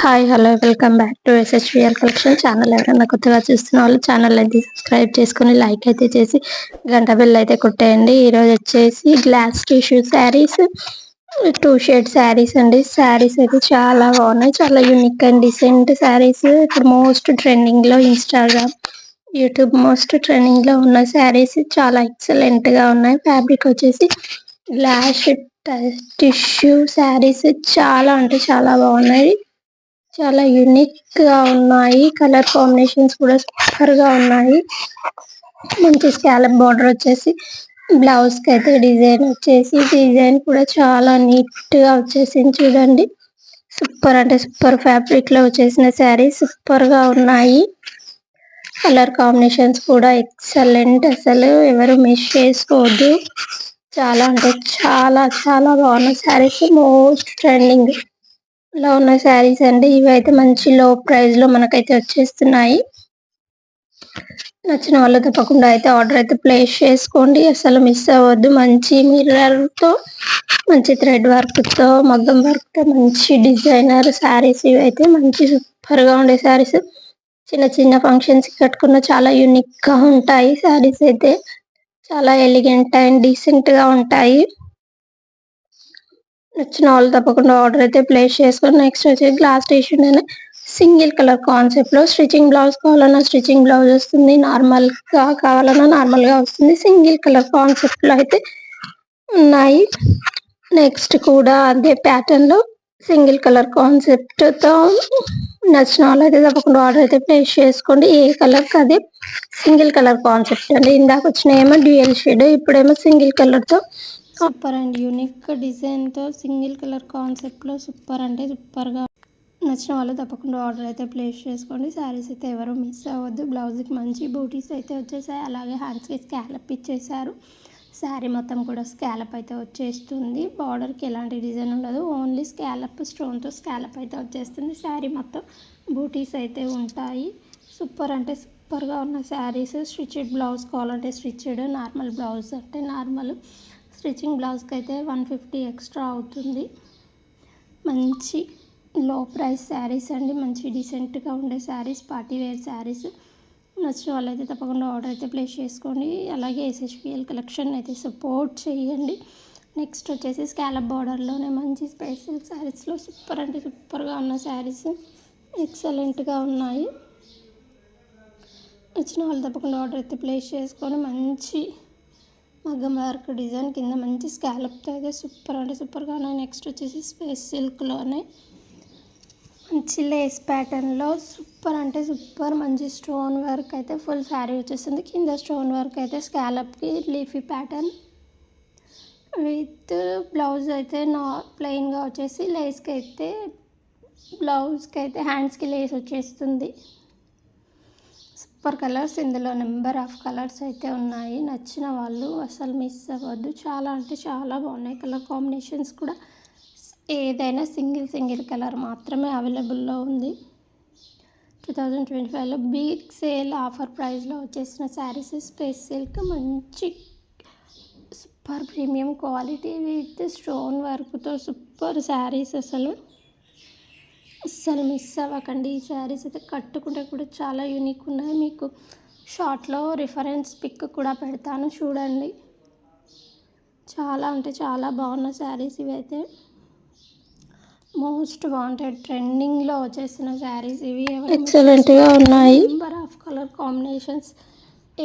Hi hello welcome back to SHVL collection channel. ఎవరైనా కొత్తగా చూస్తున్న వాళ్ళు ఛానల్ అయితే సబ్స్క్రైబ్ చేసుకుని లైక్ అయితే చేసి గంట బెల్ అయితే కొట్టేయండి. ఈరోజు వచ్చేసి glass tissue saris, two shade saris అండి. శారీస్ అయితే చాలా బాగున్నాయి, చాలా యూనిక్ అండ్ డిసెంట్ శారీస్. ఇప్పుడు మోస్ట్ ట్రెండింగ్ లో ఇన్స్టాగ్రామ్, యూట్యూబ్ మోస్ట్ ట్రెండింగ్ లో ఉన్న శారీస్ చాలా ఎక్సలెంట్ గా ఉన్నాయి. ఫ్యాబ్రిక్ వచ్చేసి గ్లాస్ టిష్యూ శారీస్ చాలా అంటే చాలా బాగున్నాయి, చాలా యూనిక్ గా ఉన్నాయి. కలర్ కాంబినేషన్స్ కూడా సూపర్ గా ఉన్నాయి. మంచి స్కాలప్ బార్డర్ వచ్చేసి బ్లౌజ్ కి అయితే డిజైన్ కూడా చాలా నీట్ గా వచ్చేసింది. చూడండి, సూపర్ అంటే సూపర్ ఫ్యాబ్రిక్ లో వచ్చేసిన శారీ సూపర్ గా ఉన్నాయి. కలర్ కాంబినేషన్స్ కూడా ఎక్సలెంట్, అసలు ఎవరు మిస్ చేసుకోవద్దు. చాలా అంటే చాలా చాలా బాగున్న శారీస్, మోస్ట్ ట్రెండింగ్ లో ఉన్న శారీస్ అండి. ఇవైతే మంచి లో ప్రైస్ లో మనకైతే వచ్చేస్తున్నాయి. నచ్చిన వాళ్ళు తప్పకుండా అయితే ఆర్డర్ అయితే ప్లేస్ చేసుకోండి, అసలు మిస్ అవ్వద్దు. మంచి మిర్రర్ తో, మంచి థ్రెడ్ వర్క్ తో, మగ్గం వర్క్ తో మంచి డిజైనర్ శారీస్. ఇవైతే మంచి సూపర్ గా ఉండే శారీస్. చిన్న చిన్న ఫంక్షన్స్ కట్టుకున్న చాలా యూనిక్ గా ఉంటాయి శారీస్. అయితే చాలా ఎలిగెంట్ అండ్ డీసెంట్ గా ఉంటాయి. నచ్చిన వాళ్ళు తప్పకుండా ఆర్డర్ అయితే ప్లేస్ చేసుకొని. నెక్స్ట్ వచ్చి గ్లాస్ స్టేషన్ అనే సింగిల్ కలర్ కాన్సెప్ట్ లో స్టిచింగ్ బ్లౌజ్ కావాలన్నా స్టిచింగ్ బ్లౌజ్ వస్తుంది, నార్మల్ గా కావాలన్నా నార్మల్ గా వస్తుంది. సింగిల్ కలర్ కాన్సెప్ట్ లో అయితే ఉన్నాయి. నెక్స్ట్ కూడా అదే ప్యాటర్న్ లో సింగిల్ కలర్ కాన్సెప్ట్ తో నచ్చిన వాళ్ళు అయితే తప్పకుండా ఆర్డర్ అయితే ప్లేస్ చేసుకోండి. ఏ కలర్ కి అదే సింగిల్ కలర్ కాన్సెప్ట్ అండి. ఇందాక వచ్చిన ఏమో డ్యూయల్ షేడ్, ఇప్పుడేమో సింగిల్ కలర్ తో సూపర్ అండ్ యూనిక్ డిజైన్ తో సింగిల్ కలర్ కాన్సెప్ట్ లో సూపర్ అంటే సూపర్ గా నచ్చిన వాళ్ళు తప్పకుండా ఆర్డర్ అయితే ప్లేస్ చేసుకోండి. శారీస్ అయితే ఎవరు మిస్ అవ్వద్దు. బ్లౌజ్కి మంచి బూటీస్ అయితే వచ్చేసాయి, అలాగే హ్యాండ్స్కి స్కాలప్ ఇచ్చేసారు. శారీ మొత్తం కూడా స్కాలప్ అయితే వచ్చేస్తుంది. బార్డర్కి ఎలాంటి డిజైన్ ఉండదు, ఓన్లీ స్కాలప్ స్టోన్తో స్కాలప్ అయితే వచ్చేస్తుంది. శారీ మొత్తం బూటీస్ అయితే ఉంటాయి. సూపర్ అంటే సూపర్గా ఉన్న శారీస్. స్టిచ్డ్ బ్లౌజ్ కావాలంటే స్టిచ్డ్, నార్మల్ బ్లౌజ్ అంటే నార్మల్. స్టిచ్చింగ్ బ్లౌజ్కి అయితే 150 ఎక్స్ట్రా అవుతుంది. మంచి లో ప్రైస్ శారీస్ అండి, మంచి డీసెంట్గా ఉండే శారీస్, పార్టీ వేర్ శారీస్. నచ్చిన వాళ్ళైతే తప్పకుండా ఆర్డర్ అయితే ప్లేస్ చేసుకోండి. అలాగే ఎస్హెచ్విఎల్ కలెక్షన్ అయితే సపోర్ట్ చేయండి. నెక్స్ట్ వచ్చేసి స్కాలప్ బార్డర్లోనే మంచి స్పెషల్ శారీస్లో సూపర్ అంటే సూపర్గా ఉన్న శారీస్, ఎక్సలెంట్గా ఉన్నాయి. నచ్చిన వాళ్ళు తప్పకుండా ఆర్డర్ అయితే ప్లేస్ చేసుకొని. మంచి మగ్గం వర్క్ డిజైన్ కింద మంచి స్కాలప్తో అయితే సూపర్ అంటే సూపర్గా ఉన్నాయి. నెక్స్ట్ వచ్చేసి స్పేస్ సిల్క్లోనే మంచి లేస్ ప్యాటర్న్లో సూపర్ అంటే సూపర్ మంచి స్టోన్ వర్క్ అయితే ఫుల్ శారీ వచ్చేస్తుంది. కింద స్టోన్ వర్క్ అయితే స్కాలప్కి లీఫీ ప్యాటర్న్ విత్ బ్లౌజ్ అయితే ప్లెయిన్గా వచ్చేసి లేస్కి అయితే బ్లౌజ్కి అయితే హ్యాండ్స్కి లేస్ వచ్చేస్తుంది. సూపర్ కలర్స్, ఇందులో నెంబర్ ఆఫ్ కలర్స్ అయితే ఉన్నాయి. నచ్చిన వాళ్ళు అసలు మిస్ అవ్వద్దు. చాలా అంటే చాలా బాగున్నాయి. కలర్ కాంబినేషన్స్ కూడా ఏదైనా సింగిల్ కలర్ మాత్రమే అవైలబుల్లో ఉంది. 2025లో బిగ్ సేల్ ఆఫర్ ప్రైస్లో వచ్చేసిన శారీస్. స్పేస్ సిల్క్ మంచి super premium quality with stone వర్క్తో సూపర్ శారీస్. అసలు మిస్ అవ్వకండి. ఈ శారీస్ అయితే కట్టుకుంటే కూడా చాలా యూనిక్ ఉన్నాయి. మీకు షార్ట్లో రిఫరెన్స్ పిక్ కూడా పెడతాను, చూడండి. చాలా అంటే చాలా బాగున్న శారీస్ ఇవైతే. మోస్ట్ వాంటెడ్ ట్రెండింగ్లో వచ్చేసిన శారీస్ ఇవి. ఎక్సలెంట్గా ఉన్నాయి. నెంబర్ ఆఫ్ కలర్ కాంబినేషన్స్,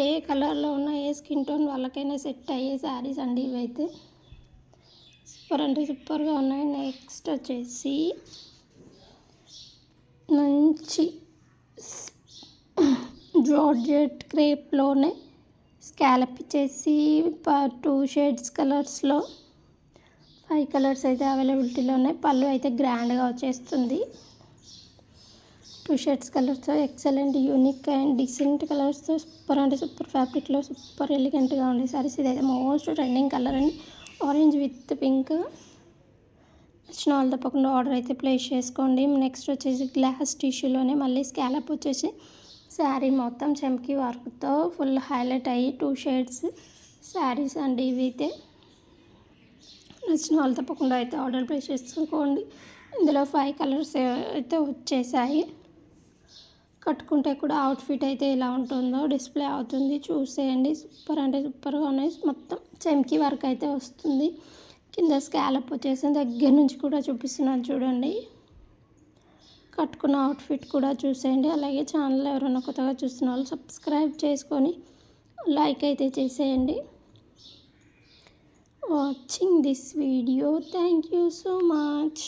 ఏ కలర్లో ఉన్న ఏ స్కిన్ టోన్ వాళ్ళకైనా సెట్ అయ్యే శారీస్ అండి ఇవైతే. సూపర్ అంటే సూపర్గా ఉన్నాయి. నెక్స్ట్ వచ్చేసి మంచి జార్జెట్ క్రేప్లోనే స్కాలప్ ఇచ్చేసి 2 షేడ్స్ కలర్స్లో 5 కలర్స్ అయితే అవైలబిలిటీలో ఉన్నాయి. పళ్ళు అయితే గ్రాండ్గా వచ్చేస్తుంది. 2 షేడ్స్ కలర్స్తో ఎక్సలెంట్ యూనిక్ అండ్ డీసెంట్ కలర్స్తో సూపర్ అంటే సూపర్ ఫ్యాబ్రిక్లో సూపర్ ఎలిగెంట్గా ఉండే సారీస్. ఇదైతే మోస్ట్ ట్రెండింగ్ కలర్ అండి, ఆరెంజ్ విత్ పింక్. నచ్చిన వాళ్ళు తప్పకుండా ఆర్డర్ అయితే ప్లేస్ చేసుకోండి. నెక్స్ట్ వచ్చేసి గ్లాస్ టిష్యూలోనే మళ్ళీ స్కాలప్ వచ్చేసి శారీ మొత్తం చెంకి వర్క్తో ఫుల్ హైలైట్ అయ్యి 2 షేడ్స్ శారీస్ అండి ఇవి అయితే. నచ్చిన వాళ్ళు తప్పకుండా అయితే ఆర్డర్ ప్లేస్ చేసుకోండి. ఇందులో 5 కలర్స్ అయితే వచ్చేసాయి. కట్టుకుంటే కూడా అవుట్ఫిట్ అయితే ఎలా ఉంటుందో డిస్ప్లే అవుతుంది, చూసేయండి. సూపర్ అంటే సూపర్గా ఉన్నాయి. మొత్తం చెమ్కీ వర్క్ అయితే వస్తుంది. కింద స్కాలప్ వచ్చేసి దగ్గర నుంచి కూడా చూపిస్తున్నాను చూడండి. కట్టుకున్న అవుట్ఫిట్ కూడా చూసేయండి. అలాగే ఛానల్ ఎవరైనా కొత్తగా చూస్తున్న వాళ్ళు సబ్స్క్రైబ్ చేసుకొని లైక్ అయితే చేసేయండి. Watching this video, thank you so much.